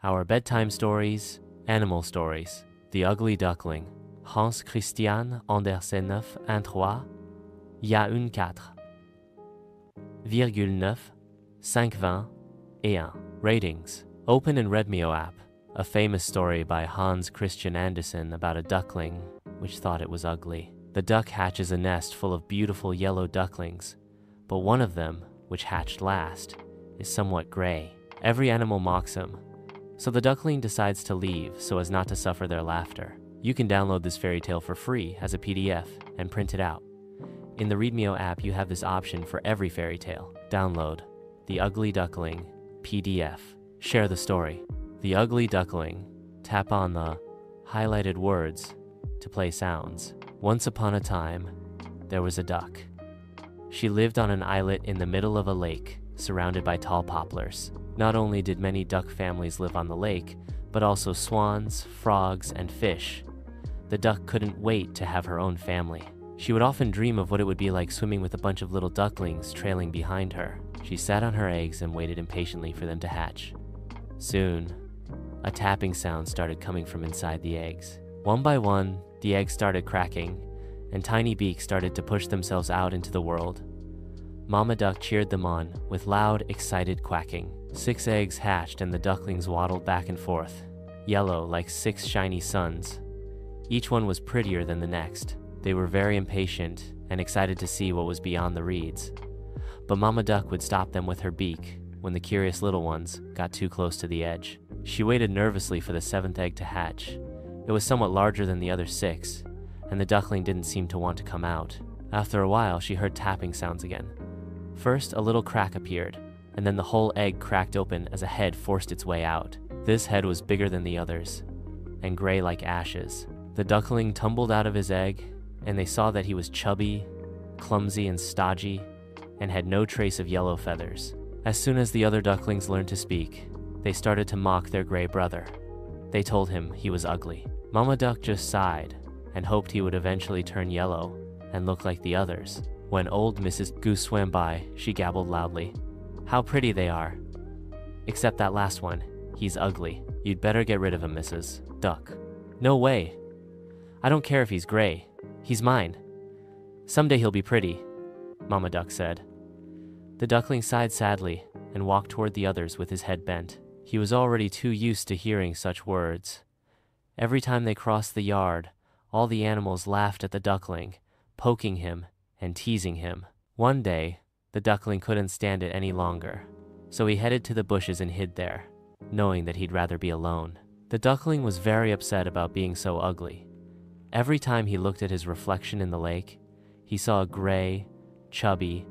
Our bedtime stories, animal stories. The Ugly Duckling. Hans Christian Andersen 913. Il y a une 4,9, 520 et 1. Ratings. Open and Redmio app. A famous story by Hans Christian Andersen about a duckling which thought it was ugly. The duck hatches a nest full of beautiful yellow ducklings, but one of them, which hatched last, is somewhat gray. Every animal mocks him, so the duckling decides to leave so as not to suffer their laughter. You can download this fairy tale for free as a PDF and print it out. In the Readmeo app, you have this option for every fairy tale. Download The Ugly Duckling PDF. Share the story. The Ugly Duckling. Tap on the highlighted words to play sounds. Once upon a time, there was a duck. She lived on an islet in the middle of a lake, surrounded by tall poplars. Not only did many duck families live on the lake, but also swans, frogs, and fish. The duck couldn't wait to have her own family. She would often dream of what it would be like swimming with a bunch of little ducklings trailing behind her. She sat on her eggs and waited impatiently for them to hatch. Soon, a tapping sound started coming from inside the eggs. One by one, the eggs started cracking, and tiny beaks started to push themselves out into the world. Mama Duck cheered them on with loud, excited quacking. 6 eggs hatched and the ducklings waddled back and forth, yellow like 6 shiny suns. Each one was prettier than the next. They were very impatient and excited to see what was beyond the reeds. But Mama Duck would stop them with her beak when the curious little ones got too close to the edge. She waited nervously for the 7th egg to hatch. It was somewhat larger than the other 6, and the duckling didn't seem to want to come out. After a while, she heard tapping sounds again. First, a little crack appeared, and then the whole egg cracked open as a head forced its way out. This head was bigger than the others, and gray like ashes. The duckling tumbled out of his egg, and they saw that he was chubby, clumsy, and stodgy, and had no trace of yellow feathers. As soon as the other ducklings learned to speak, they started to mock their gray brother. They told him he was ugly. Mama Duck just sighed and hoped he would eventually turn yellow and look like the others. When old Mrs. Goose swam by, she gabbled loudly. "How pretty they are. Except that last one. He's ugly. You'd better get rid of him, Mrs. Duck." "No way. I don't care if he's gray. He's mine. Someday he'll be pretty," Mama Duck said. The duckling sighed sadly and walked toward the others with his head bent. He was already too used to hearing such words. Every time they crossed the yard, all the animals laughed at the duckling, poking him and teasing him. One day, the duckling couldn't stand it any longer, so he headed to the bushes and hid there, knowing that he'd rather be alone. The duckling was very upset about being so ugly. Every time he looked at his reflection in the lake, he saw a gray, chubby,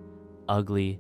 ugly,